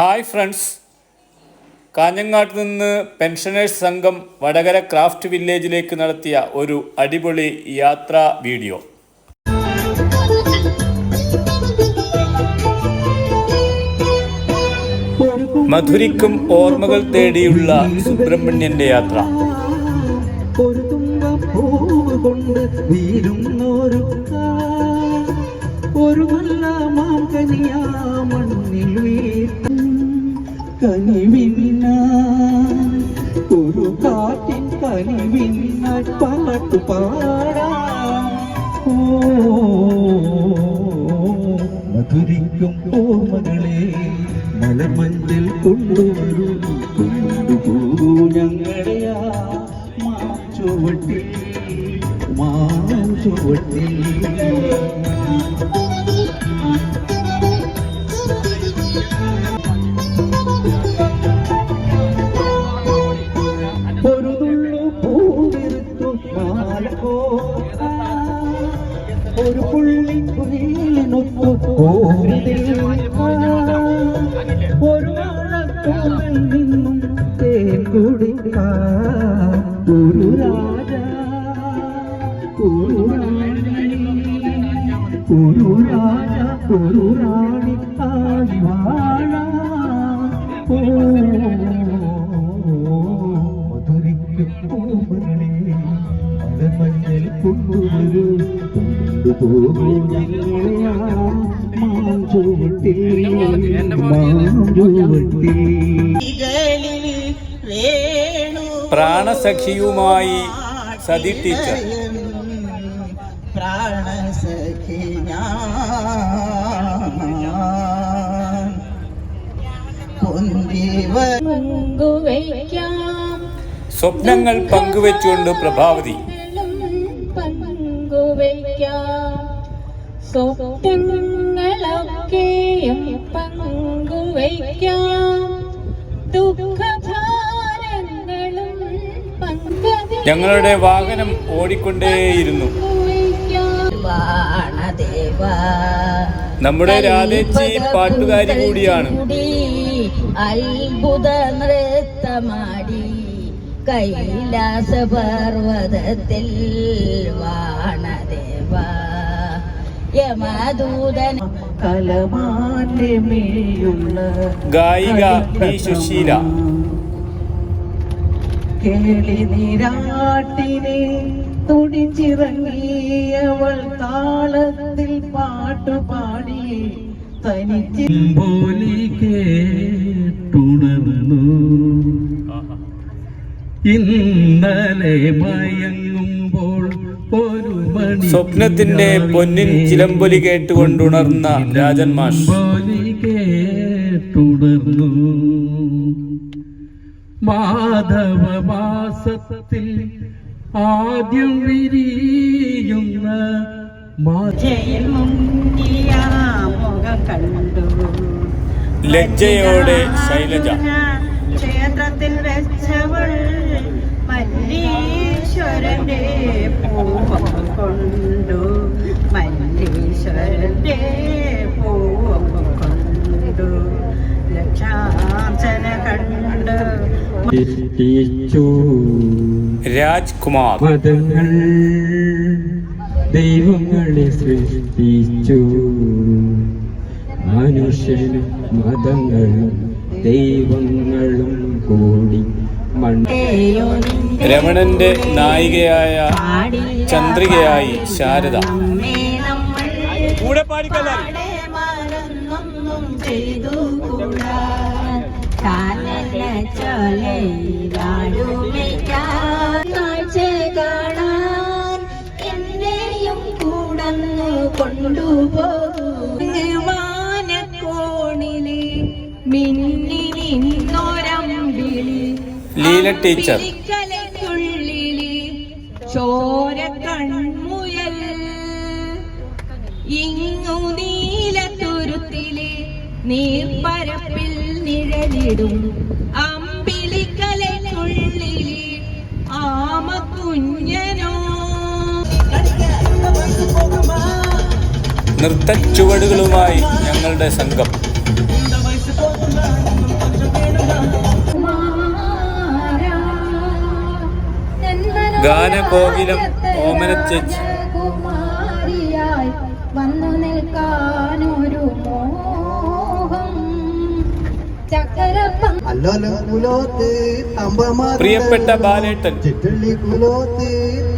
Hi friends, കാഞ്ഞങ്ങാട്ട് നിന്ന് pensioners സംഘം വടകര ക്രാഫ്റ്റ് വില്ലേജിലേക്ക് നടത്തിയ ഒരു അടിപൊളി യാത്രാ വീഡിയോ. മധുരിക്കും ഓർമ്മകൾ തേടിയുള്ള സുബ്രഹ്മണ്യന്റെ യാത്ര. ഒരു നല്ല മാങ്കനിയാമണ്ണിൽ കനിവിന ഒരു കാറ്റിൻ കനിവിന പാട്ടു പാടാം. മധുരിക്കും ഓർമ്മകളെ മലമഞ്ചൽ കൊണ്ടുവരൂ, കൊണ്ടുപോകൂ ഞങ്ങളെയാ മാഞ്ചുവട്ടിൽ മാഞ്ചുവട്ടിൽ. ഒരു തുള്ളു പൂവിരുത്തു മാലകോ, ഒരു പുള്ളി കുയിലിനൊത്തു കോരിതിൽ, ഒരു വാഴത്തോളിൽ നിന്നും തേൻ കുടിക്കാൻ ഒരു രാജ, ഒരു റാണി, ഒരു രാജ, ഒരു റാണി ആയി വാഴാ. മലമഞ്ഞൽ കൊണ്ടുവരൂ, കൊണ്ടുപോകൂ ഞങ്ങളെയാ മാഞ്ചുവട്ടിൽ മാഞ്ചുവട്ടിൽ. പ്രാണസഖിയുമായി സതി ടീച്ചർ. പ്രാണസഖി സ്വപ്നങ്ങൾ പങ്കുവെച്ചുകൊണ്ട് പ്രഭാവതി. സ്വപ്നങ്ങളൊക്കെയും പങ്കുവയ്ക്കാം, ദുഃഖഭാരങ്ങളും ഞങ്ങളുടെ വാഹനം ഓടിക്കൊണ്ടേയിരുന്നു. നമ്മുടെ രാധേച്ചി പാട്ടുകാരി കൂടിയാണ്. അത്ഭുത നൃത്തമാടി കൈലാസ പർവ്വതത്തിൽ വാണദേവ യമദൂതൻ കലമാന്യമേയുള്ള ഗായിക പി സുശീല. കേളി നീരാട്ടിനെ തുടിച്ചിറങ്ങിയവൾ താളത്തിൽ പാട്ടുപാടി തനിച്ചോലി കേട്ടുണർന്നു. ഇന്നലെ മയങ്ങുമ്പോൾ ഒരു മണി സ്വപ്നത്തിന്റെ പൊന്നിൻ ചിലമ്പൊലി കേട്ടുകൊണ്ടുണർന്ന രാജൻ മാഷ്. കേട്ടുണർന്നു. മാധവ മാസത്തിൽ ആദ്യം വിരിയുന്ന മുഖം കണ്ടു. ലജ്ജയോടെ ശൈലജ. ക്ഷേത്രത്തിൽ വെച്ചവൾ മല്ലീശ്വരന്റെ പൂവം കൊണ്ടു, മല്ലീശ്വരന്റെ പൂവം കൊണ്ടു ലക്ഷാർച്ചന കണ്ട് രാജ്കുമാർ. മതങ്ങൾ ദൈവങ്ങളെ സൃഷ്ടിച്ചു, മനുഷ്യനും മതങ്ങളും ദൈവങ്ങളും കൂടി രമണന്റെ നായികയായ ചന്ദ്രികയായി ശാരദ. കൂടെ പാടിക്കല്ല. ലീല ടീച്ചർ. ചോര കൺമുയൽ ഇങ്ങു നീലത്തുരുത്തിലെ നീർപ്പരപ്പിൽ നിഴലിടും അമ്പിളിക്കലയ്ക്കുള്ളിലെ ആമ കുഞ്ഞനോ. നൃത്തച്ചുവടുകളുമായി ഞങ്ങളുടെ സംഘം. ഗാനകോകിലം ഓമനച്ചേച്ചി. കുമാരിയായി വന്നു നിൽക്കാനൊരു മോഹം. ചക്കരപ്പം പ്രിയപ്പെട്ട ബാലേട്ടൻ.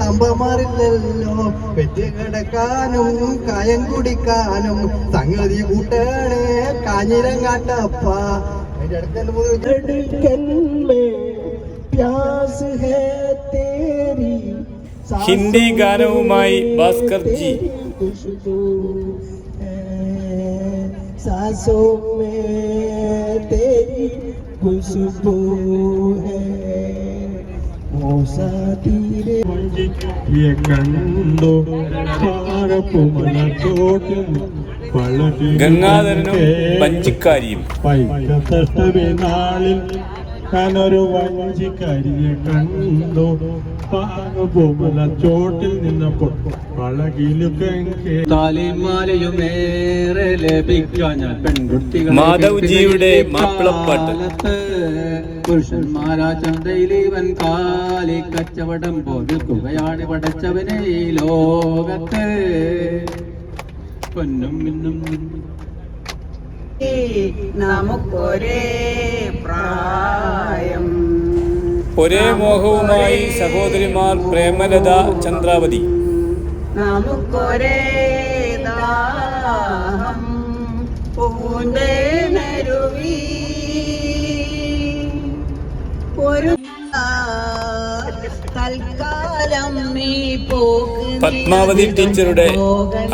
തമ്പമാരില്ലല്ലോ പെറ്റ് കിടക്കാനും കായം കുടിക്കാനും സംഗതി കൂട്ടാണ് കാഞ്ഞിരങ്ങാട്ടപ്പ. ഹിന്ദി ഗാനവുമായി ഭാസ്കർ ജി. सासों में तेरी खुशबू है मोसातीरे ये कंडो പാറപ്പുമല തോട്ടിൽ ഗംഗാധരനും പഞ്ചിക്കാരിയും. പൈക്കത്തഷ്ടമി നാളിൽ ഞാനൊരു വഞ്ചിക്കരിയെ കണ്ടു പാറപ്പുമല ചോട്ടിൽ നിന്നപ്പോൾ താലിമാലയുമേറെ ലഭിക്കാൻ പെൺകുട്ടികൾ മാധവ്ജിയുടെ മാപ്പിളപ്പാട്ട്. പുരുഷന്മാരാ ചന്തയിലീവൻ കാലി കച്ചവടം പോൽക്കുകയാണ് പടച്ചവനെ ഈ ലോകത്ത് പൊന്നും മിന്നും നമുക്കൊരേ പ്രായം ഒരേ മോഹവുമായി സഹോദരിമാർ പ്രേമലത, ചന്ദ്രാവതി. നമുക്കൊരേ ദാഹം പൂന്തേ നരുവി ഒരു തൽക്കാലം ഈ പോക്ക് പത്മാവതി ടീച്ചറുടെ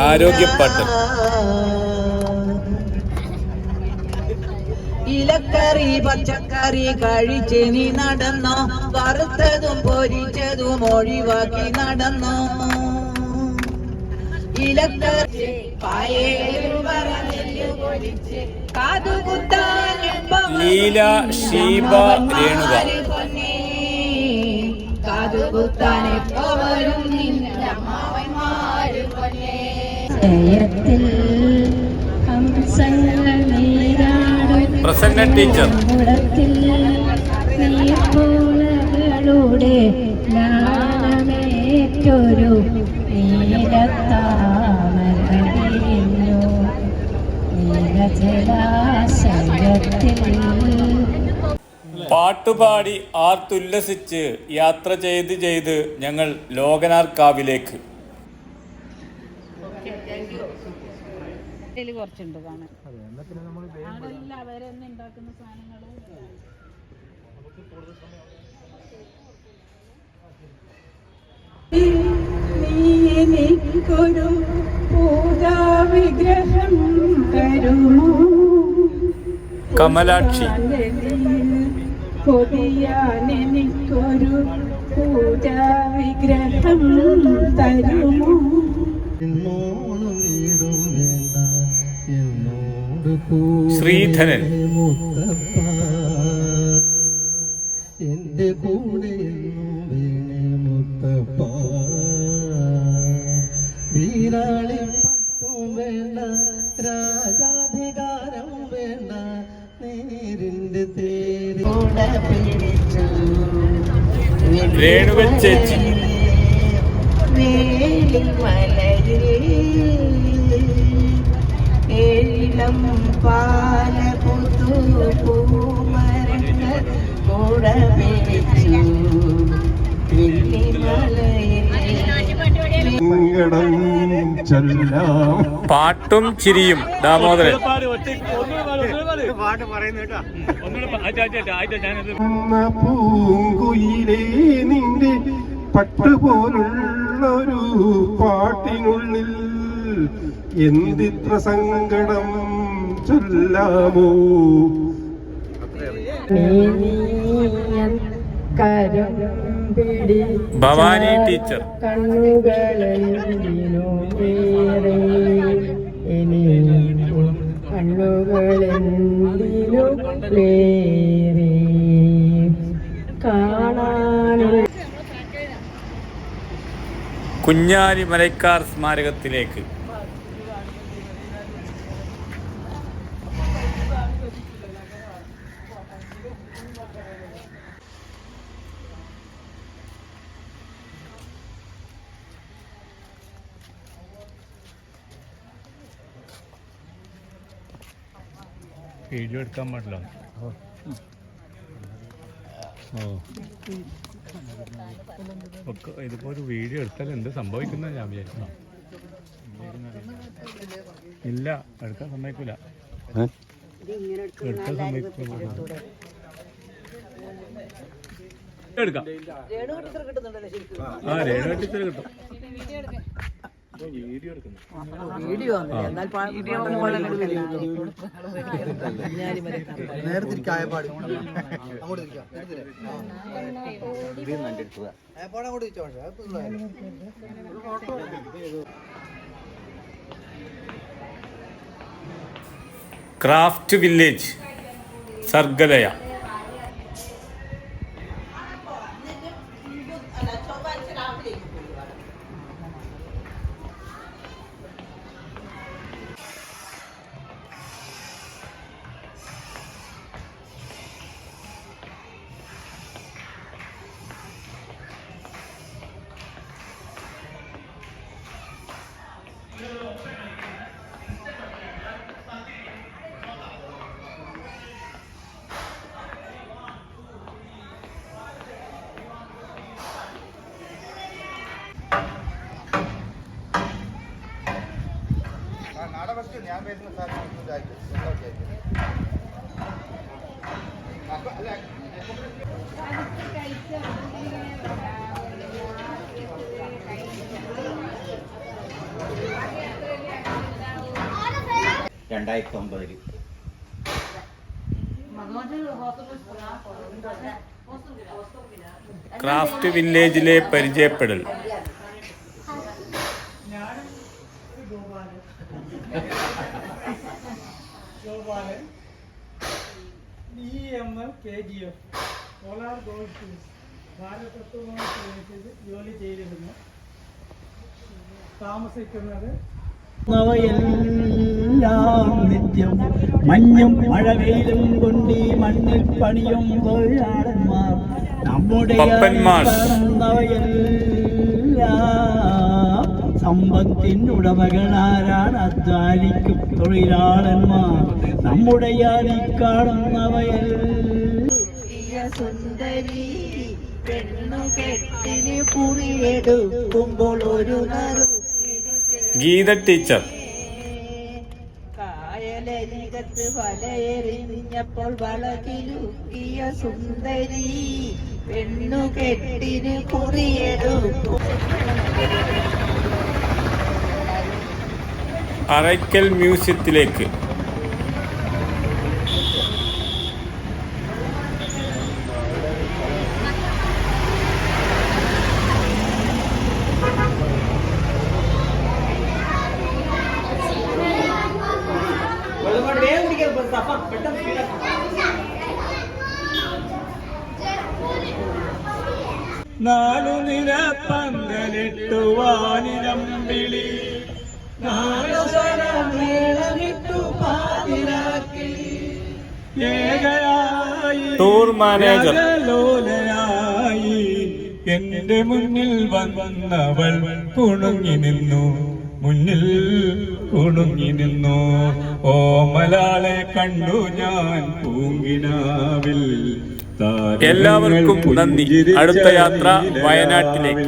ആരോഗ്യപ്പാട്ട്. ഇലക്കറി പച്ചക്കറി കഴിച്ച് നീ നടന്നോ, വറുത്തതും പൊരിച്ചതും ഒഴിവാക്കി നടന്നോ. ഇലക്കറി ലീല, ഷീബ, രേണുക. കാതുകുത്താനെ പോവരും നിന്റെ അമ്മാവന്മാര് പൊന്നേ. പ്രസന്ന ടീച്ചർ. നീർപ്പൂലകളുടെ ജ്ഞാനമേറ്റൊരു നീലത്താമരവിരിഞ്ഞു നീലജലാശയത്തിൽ. പാട്ടുപാടി ആർത്തുല്ലസിച്ച് യാത്ര ചെയ്ത് ചെയ്ത് ഞങ്ങൾ ലോകനാർക്കാവിലേക്ക്. കുറച്ചുണ്ട് കാണാൻ അവരെന്നെ ഉണ്ടാക്കുന്ന സാധനങ്ങളും നീക്കൊരു പൂജാ വിഗ്രഹം തരുമോ കമലാക്ഷി. കൊതിയാൻ എനിക്കൊരു പൂജാ വിഗ്രഹം തരുമോ. ശ്രീധരൻ. എന്റെ കൂടെ മുത്തപ്പ വീരാളി പട്ടും വേണ്ട രാജാധികാരം വേണ്ട നേരിന്റെ തേരി പിടിച്ചു രേണുക ചേച്ചി. ഏഴിലം പാല പുതു പൂമരങ്ങൾ കൂട പിടിച്ചു പാട്ടും ചിരിയും. ദാമോദരൻ. പൂങ്കുയിലേ നിന്റെ പട്ടുപോലുള്ളൊരു പാട്ടിനുള്ളിൽ എന്തിത്ര സങ്കടം ചൊല്ലാമോ. ഭവാനി ടീച്ചർ. കണ്ണുകളെന്തിനു വേറെ കണ്ണുകളെന്തിനു വേറെ കാണാനും. കുഞ്ഞാലി മലയ്ക്കാർ സ്മാരകത്തിലേക്ക്. വീഡിയോ എടുക്കാൻ പാടില്ല. ഇതിപ്പോ ഒരു വീഡിയോ എടുത്താൽ എന്ത് സംഭവിക്കുന്ന ഞാൻ വിചാരിച്ചു. ഇല്ല, എടുക്കാൻ സമ്മതിക്കൂല. എടുക്കാൻ സമ്മതിക്കൂല. എടുക്കാം. ആ, രേണു ടീച്ചർ കിട്ടും. വീഡിയോ എന്നാൽ നേരെ തിരിക്കായ പാടി അങ്ങോട്ട് തിരിക്കാം. അങ്ങോട്ട് തിരിച്ചോ. Craft village Sargalaya. ക്രാഫ്റ്റ് വില്ലേജിലെ പരിചയപ്പെടൽ. KGF Polar Gold Fields ഭാരതത്വമായി ജോലി ചെയ്തിരുന്നു. താമസിക്കുന്നത് നവയെല്ലാം നിത്യം മഞ്ഞും മഴവെയിലും കൊണ്ട് ഈ മണ്ണിൽ പണിയും തൊഴിലാളന്മാർ നമ്മുടെ സമ്പത്തിൻ ഉടമകളാരാണ്? അധ്വാനിക്കും തൊഴിലാളന്മാർ നമ്മുടെ കാണുന്നവയൽ. സുന്ദരി പെണ്ണു കെട്ടിന് കുറിയെടുക്കുമ്പോൾ ഒരു ഗീത ടീച്ചർ. കായലരികത്ത് വലയെറിഞ്ഞപ്പോൾ വളകിലുക്കിയ സുന്ദരി പെണ്ണു കെട്ടിന് കുറിയെടുക്കും. അറയ്ക്കൽ മ്യൂസിയത്തിലേക്ക്. നാലു നില പന്തലിട്ടു വാനിരം വിളി ടൂർ മാനേജർ. ലോലയായി എന്റെ മുന്നിൽ വന്നവൾ കുണുങ്ങി നിന്നു, മുന്നിൽ കുണുങ്ങി നിന്നു. ഓമലാളെ കണ്ടു ഞാൻ പൂങ്കിനാവിൽ. എല്ലാവർക്കും നന്ദി. അടുത്ത യാത്ര വയനാട്ടിലേക്ക്.